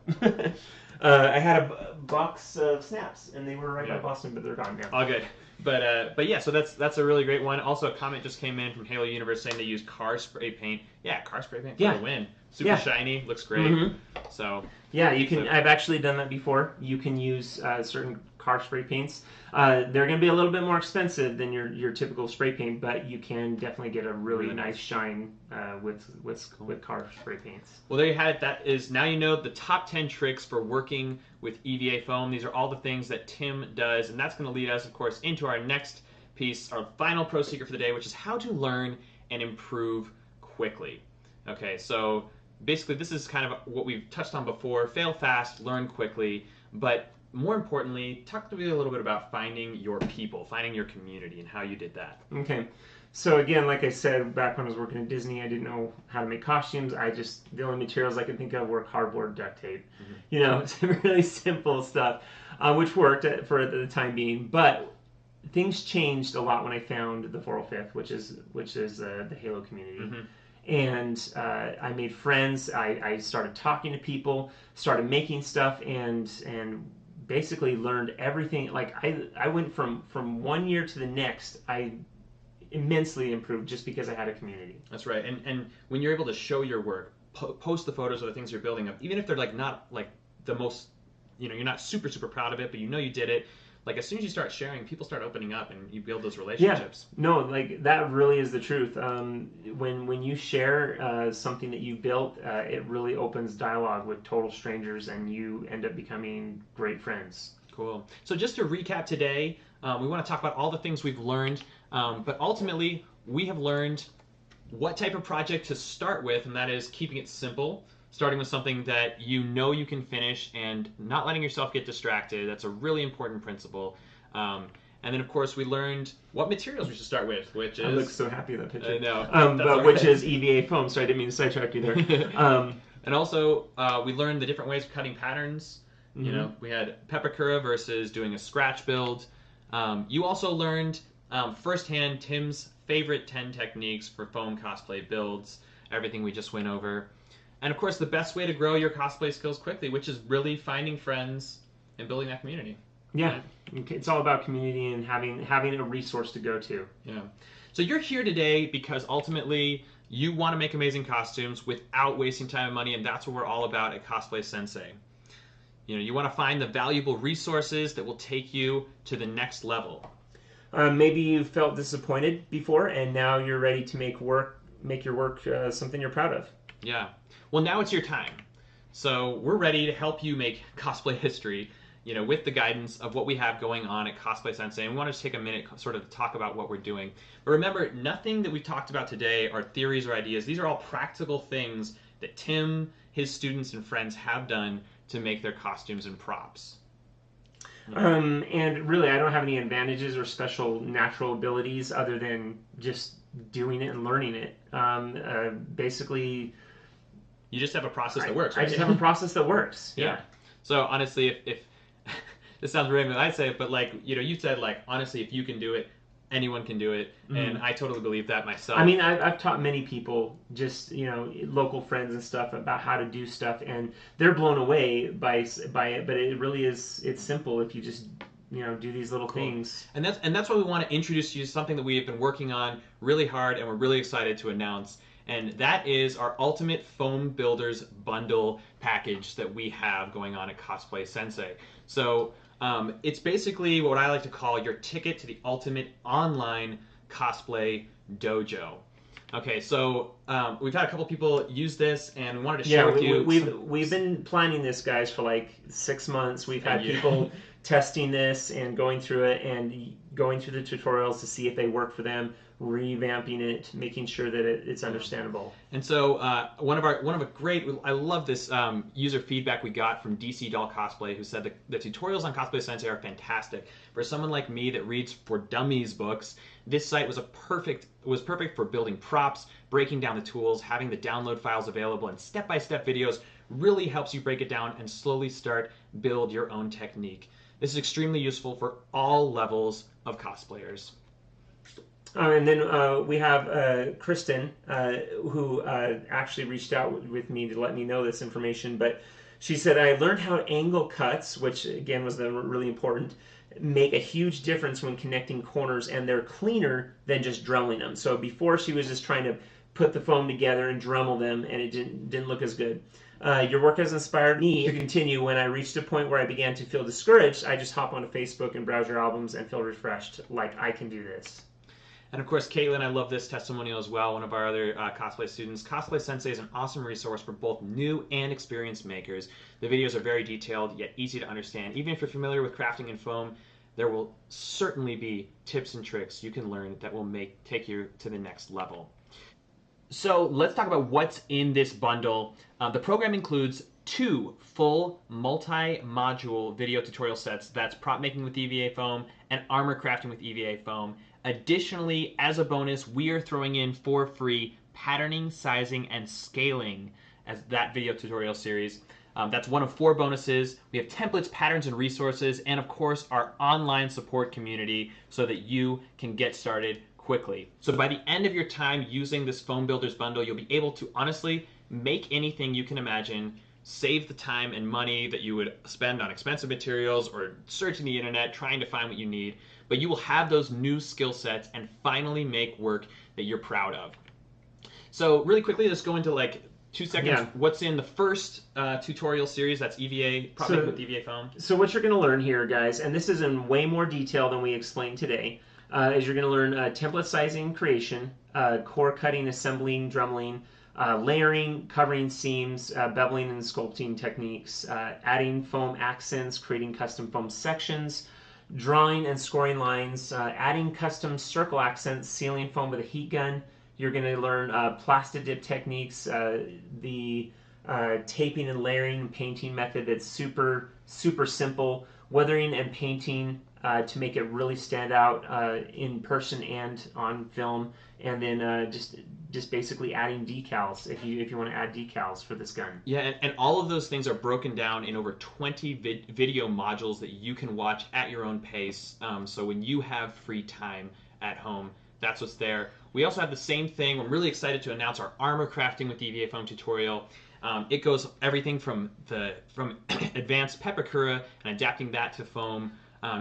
I had a box of snaps, and they were right by Boston, but they're gone now. All good. But yeah, so that's a really great one. Also, a comment just came in from Halo Universe saying they use car spray paint. Yeah, car spray paint for the win. Super shiny, looks great. So yeah, you can. I've actually done that before. You can use certain car spray paints. They're going to be a little bit more expensive than your typical spray paint, but you can definitely get a really nice shine with car spray paints. Well, there you have it. That is, now you know the top 10 tricks for working with EVA foam. These are all the things that Tim does, and that's going to lead us, of course, into our next piece, our final pro secret for the day, which is how to learn and improve quickly. Okay, so basically this is kind of what we've touched on before: fail fast, learn quickly, but more importantly, talk to me a little bit about finding your people, finding your community, and how you did that. Okay. So again, like I said, back when I was working at Disney, I didn't know how to make costumes. The only materials I could think of were cardboard, duct tape. You know, it's really simple stuff, which worked for the time being. But things changed a lot when I found the 405th, which is the Halo community. And I made friends. I started talking to people, started making stuff, and basically learned everything. Like I went from 1 year to the next. I immensely improved just because I had a community. That's right. And when you're able to show your work, post the photos of the things you're building up, even if they're like not like the most, you know, you're not super proud of it, but you know you did it. like as soon as you start sharing, people start opening up and you build those Yeah, relationships. no, like that really is the truth. When you share something that you built, it really opens dialogue with total strangers, and you end up becoming great friends. Cool. So just to recap today, we want to talk about all the things we've learned, but ultimately we have learned what type of project to start with, and that is keeping it simple, starting with something that you know you can finish and not letting yourself get distracted. That's a really important principle. And then, of course, we learned what materials we should start with, which is. I look so happy in that picture. No, but which is EVA foam, so I didn't mean to sidetrack you there. And also, we learned the different ways of cutting patterns. Mm-hmm. You know, we had Pepakura versus doing a scratch build. You also learned firsthand Tim's favorite 10 techniques for foam cosplay builds, everything we just went over. And of course, the best way to grow your cosplay skills quickly, which is really finding friends and building that community. Yeah, it's all about community and having a resource to go to. Yeah. So you're here today because ultimately you want to make amazing costumes without wasting time and money, and that's what we're all about at Cosplay Sensei. You know, you want to find the valuable resources that will take you to the next level. Maybe you felt disappointed before, and now you're ready to make your work something you're proud of. Yeah. Well, now it's your time. So we're ready to help you make cosplay history, you know, with the guidance of what we have going on at Cosplay Sensei. And we want to take a minute sort of to talk about what we're doing. But remember, nothing that we've talked about today are theories or ideas. These are all practical things that Tim, his students, and friends have done to make their costumes and props. And really, I don't have any advantages or special natural abilities other than just doing it and learning it. Basically, you just have a process that works, right? I just have a process that works. Yeah. So honestly, if this sounds random, I'd say it, but like, you know, you said like, honestly, if you can do it, anyone can do it. Mm-hmm. And I totally believe that myself. I mean, I've taught many people, just, you know, local friends and stuff, about how to do stuff, and they're blown away by it. But it really is, it's simple if you just, you know, do these little things. And that's why we want to introduce you to something that we have been working on really hard, and we're really excited to announce. And that is our Ultimate Foam Builders Bundle package that we have going on at Cosplay Sensei. So it's basically what I like to call your ticket to the ultimate online cosplay dojo. Okay, so we've had a couple people use this, and we wanted to share with you. We've been planning this, guys, for like 6 months. We've had people testing this and going through it and going through the tutorials to see if they work for them, revamping it, making sure that it's understandable. And so one of a great, I love this user feedback we got from DC Doll Cosplay, who said the tutorials on Cosplay Sensei are fantastic. For someone like me that reads for dummies books, this site was perfect for building props, breaking down the tools, having the download files available, and step-by-step videos really helps you break it down and slowly build your own technique. This is extremely useful for all levels of cosplayers. And then we have Kristen, who actually reached out with me to let me know this information. But she said, I learned how angle cuts, which again was really important, make a huge difference when connecting corners, and they're cleaner than just Dremeling them. So before, she was just trying to put the foam together and Dremel them, and it didn't look as good. Your work has inspired me to continue. When I reached a point where I began to feel discouraged, I just hop onto Facebook and browse your albums and feel refreshed, like I can do this. And of course, Caitlin, I love this testimonial as well, one of our other cosplay students. Cosplay Sensei is an awesome resource for both new and experienced makers. The videos are very detailed, yet easy to understand. Even if you're familiar with crafting and foam, there will certainly be tips and tricks you can learn that will take you to the next level. So let's talk about what's in this bundle. The program includes 2 full multi-module video tutorial sets. That's prop making with EVA foam and armor crafting with EVA foam. Additionally, as a bonus, we are throwing in for free patterning, sizing, and scaling as that video tutorial series. That's one of 4 bonuses. We have templates, patterns, and resources, and of course our online support community so that you can get started quickly. So by the end of your time using this Foam Builders bundle, you'll be able to honestly make anything you can imagine, save the time and money that you would spend on expensive materials or searching the internet trying to find what you need, but you will have those new skill sets and finally make work that you're proud of. So really quickly, let's go into like 2 seconds. Yeah. What's in the first tutorial series? That's EVA, probably with EVA foam. So what you're going to learn here, guys, and this is in way more detail than we explained today, is you're going to learn template sizing creation, core cutting, assembling, drumming, layering, covering seams, beveling and sculpting techniques, adding foam accents, creating custom foam sections, drawing and scoring lines, adding custom circle accents, sealing foam with a heat gun. You're going to learn plastic dip techniques, the taping and layering and painting method that's super, super simple, weathering and painting to make it really stand out in person and on film, and then just basically adding decals if you want to add decals for this gun. Yeah, and all of those things are broken down in over 20 video modules that you can watch at your own pace. So when you have free time at home, that's what's there. We also have the same thing. I'm really excited to announce our armor crafting with EVA foam tutorial. It goes everything from advanced pepakura and adapting that to foam,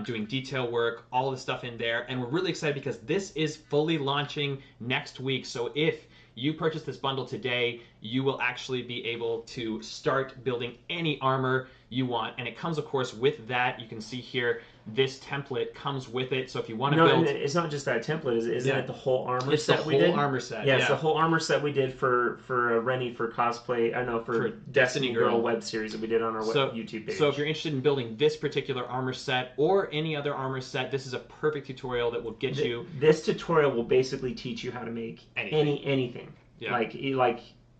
doing detail work, all the stuff in there. And we're really excited because this is fully launching next week. So if you purchase this bundle today, you will actually be able to start building any armor you want. And it comes, of course, with that. You can see here, this template comes with it. So if you want to build... it's not just that template. Isn't it the whole armor it's set the we did? whole armor set. Yeah, it's the whole armor set we did for Rennie for cosplay. I know for Destiny Girl web series that we did on our YouTube page. So if you're interested in building this particular armor set or any other armor set, this is a perfect tutorial that will get you... This tutorial will basically teach you how to make anything. Yeah. Like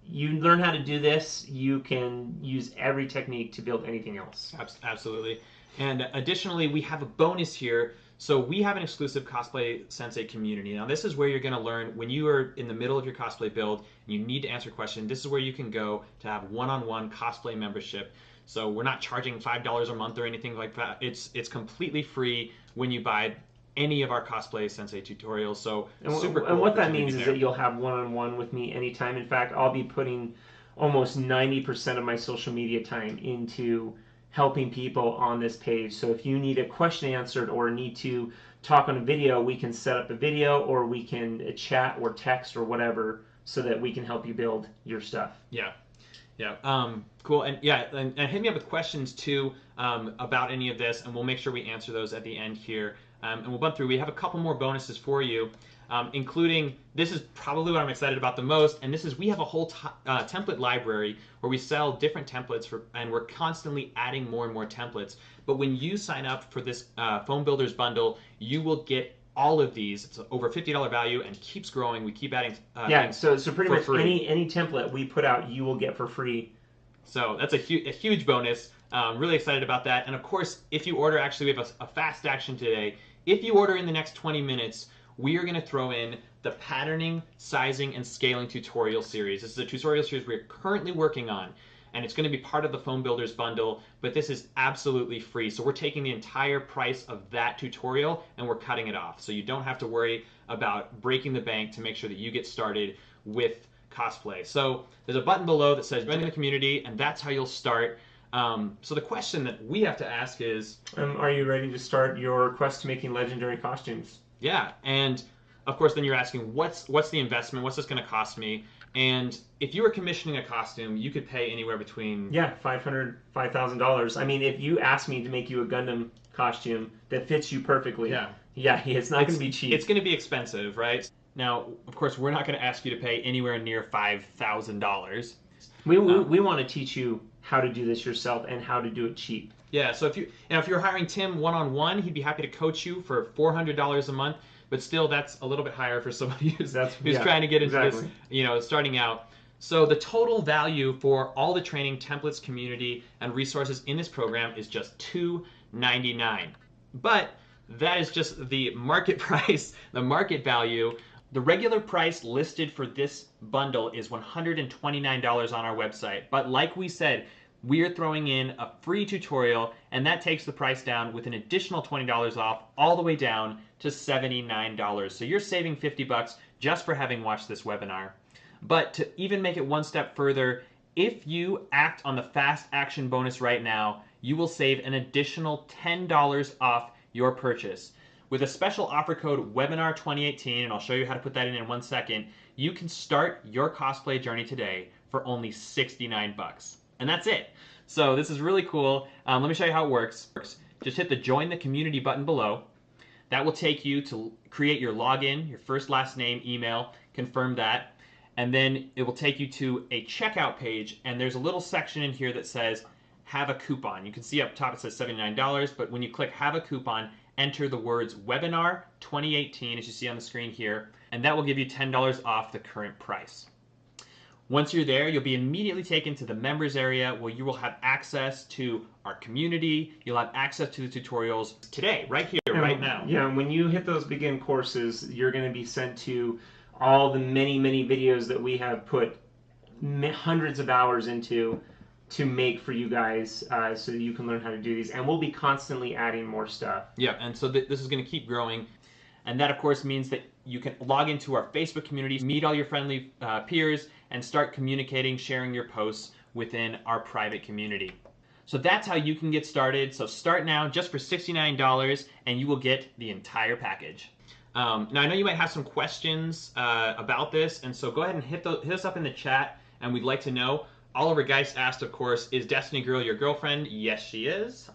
you learn how to do this, you can use every technique to build anything else. Absolutely. And additionally, we have a bonus here. So we have an exclusive Cosplay Sensei community. Now, this is where you're going to learn when you are in the middle of your cosplay build and you need to answer a question. This is where you can go to have one-on-one cosplay membership. So we're not charging $5 a month or anything like that. It's completely free when you buy any of our Cosplay Sensei tutorials. So super cool. And what that means is that you'll have one-on-one with me anytime. In fact, I'll be putting almost 90% of my social media time into helping people on this page. So if you need a question answered or need to talk on a video, we can set up a video or we can chat or text or whatever so that we can help you build your stuff. Yeah. Cool. And and hit me up with questions too about any of this, and we'll make sure we answer those at the end here. And we'll run through. We have a couple more bonuses for you, including, this is probably what I'm excited about the most, and this is, we have a whole template library where we sell different templates, and we're constantly adding more and more templates. But when you sign up for this Foam Builders bundle, you will get all of these. It's over $50 value and keeps growing. We keep adding so pretty much any template we put out, you will get for free. So that's a huge bonus. Really excited about that. And of course, if you order, actually we have a fast action today. If you order in the next 20 minutes, we are going to throw in the patterning, sizing, and scaling tutorial series. This is a tutorial series we're currently working on, and it's going to be part of the Foam Builders bundle, but this is absolutely free. So we're taking the entire price of that tutorial and we're cutting it off. So you don't have to worry about breaking the bank to make sure that you get started with cosplay. So there's a button below that says join the community, and that's how you'll start. So the question that we have to ask is... are you ready to start your quest to making legendary costumes? Yeah, and of course then you're asking, what's the investment? What's this going to cost me? And if you were commissioning a costume, you could pay anywhere between... Yeah, $500, $5,000. I mean, if you asked me to make you a Gundam costume that fits you perfectly, it's not going to be cheap. It's going to be expensive, right? Now, of course, we're not going to ask you to pay anywhere near $5,000. We want to teach you how to do this yourself and how to do it cheap. Yeah, so if you're hiring Tim one-on-one, he'd be happy to coach you for $400 a month, but still that's a little bit higher for somebody who's trying to get into this, starting out. So the total value for all the training, templates, community, and resources in this program is just $299. But that is just the market price, the market value. The regular price listed for this bundle is $129 on our website. But like we said, we are throwing in a free tutorial, and that takes the price down with an additional $20 off, all the way down to $79. So you're saving $50 just for having watched this webinar. But to even make it one step further, if you act on the fast action bonus right now, you will save an additional $10 off your purchase. With a special offer code webinar2018, and I'll show you how to put that in 1 second, you can start your cosplay journey today for only 69 bucks. And that's it. So this is really cool. Let me show you how it works. Just hit the join the community button below. That will take you to create your login, your first, last name, email, confirm that. And then it will take you to a checkout page, and there's a little section in here that says have a coupon. You can see up top it says $79, but when you click have a coupon, enter the words webinar 2018 as you see on the screen here, and that will give you $10 off the current price. Once you're there, you'll be immediately taken to the members area where you will have access to our community. You'll have access to the tutorials today, right here, right now. Yeah, when you hit those begin courses, you're going to be sent to all the many, many videos that we have put hundreds of hours into to make for you guys so that you can learn how to do these. And we'll be constantly adding more stuff. Yeah, and so this is going to keep growing. And that, of course, means that you can log into our Facebook community, meet all your friendly peers, and start communicating, sharing your posts within our private community. So that's how you can get started. So start now just for $69, and you will get the entire package. Now, I know you might have some questions about this, and so go ahead and hit us up in the chat, and we'd like to know. Oliver Geist asked, of course, is Destiny Girl your girlfriend? Yes, she is.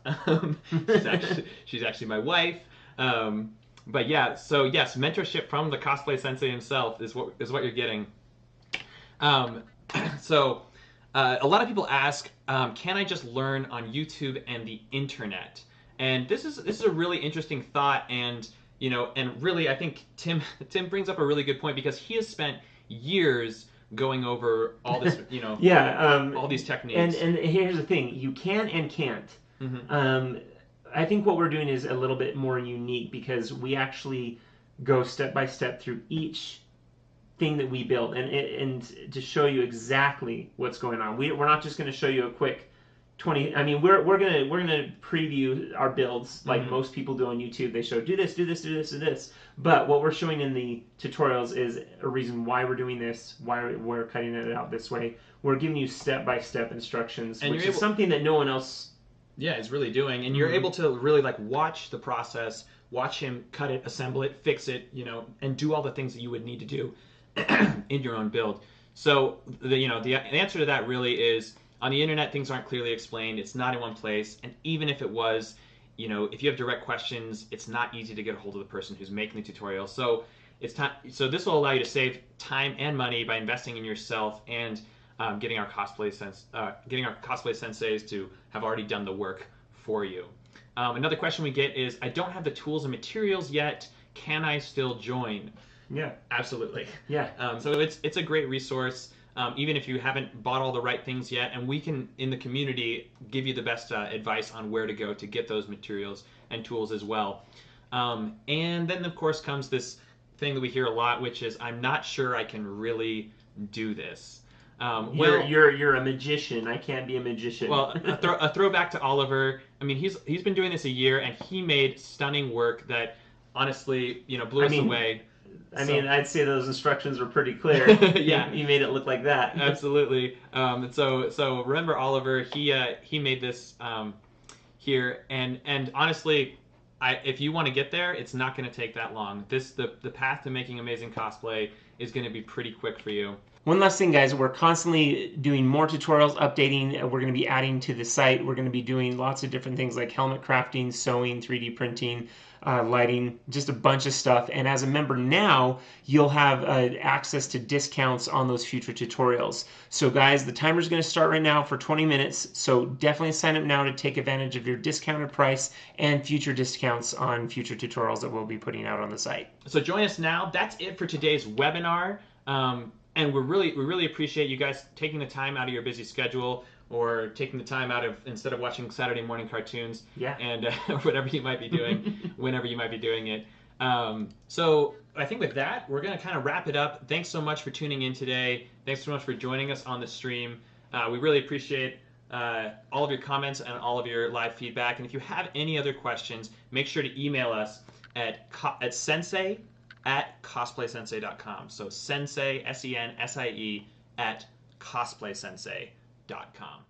She's actually my wife. But yeah, so yes, mentorship from the cosplay sensei himself is what you're getting. So a lot of people ask, can I just learn on YouTube and the internet? And this is a really interesting thought, and really I think Tim brings up a really good point, because he has spent years going over all this, all these techniques. And here's the thing, you can and can't. Mm-hmm. I think what we're doing is a little bit more unique, because we actually go step by step through each thing that we build, and to show you exactly what's going on. We're not just going to show you a quick 20. I mean, we're gonna preview our builds like most people do on YouTube. They show do this, do this, do this, do this. But what we're showing in the tutorials is a reason why we're doing this, why we're cutting it out this way. We're giving you step by step instructions, and which is something that no one else. Yeah, is really doing, and you're able to really watch the process, watch him cut it, assemble it, fix it, and do all the things that you would need to do in your own build. So the answer to that really is, on the internet things aren't clearly explained. It's not in one place, and even if it was, if you have direct questions, it's not easy to get a hold of the person who's making the tutorial. So it's time. So this will allow you to save time and money by investing in yourself and getting our cosplay senseis to have already done the work for you. Another question we get is, I don't have the tools and materials yet. Can I still join? Yeah, absolutely. Yeah. So it's a great resource, even if you haven't bought all the right things yet, and we can, in the community, give you the best advice on where to go to get those materials and tools as well. And then, of course, comes this thing that we hear a lot, which is, I'm not sure I can really do this. You're a magician. I can't be a magician. Well, a throwback to Oliver. I mean, he's been doing this a year, and he made stunning work that honestly, blew us away. I mean, I'd say those instructions were pretty clear. Yeah, you made it look like that. Absolutely. So remember Oliver? He made this here, and honestly, if you want to get there, it's not going to take that long. The path to making amazing cosplay is going to be pretty quick for you. One last thing, guys, we're constantly doing more tutorials, updating. We're going to be adding to the site. We're going to be doing lots of different things like helmet crafting, sewing, 3D printing, lighting, just a bunch of stuff. And as a member now, you'll have access to discounts on those future tutorials. So guys, the timer's going to start right now for 20 minutes. So definitely sign up now to take advantage of your discounted price and future discounts on future tutorials that we'll be putting out on the site. So join us now. That's it for today's webinar. And we really appreciate you guys taking the time out of your busy schedule, or taking the time out of, instead of watching Saturday morning cartoons, and whatever you might be doing, whenever you might be doing it. So I think with that, we're going to kind of wrap it up. Thanks so much for tuning in today. Thanks so much for joining us on the stream. We really appreciate all of your comments and all of your live feedback. And if you have any other questions, make sure to email us at sensei@cosplaysensei.com. So sensei, SENSIE, at cosplaysensei.com.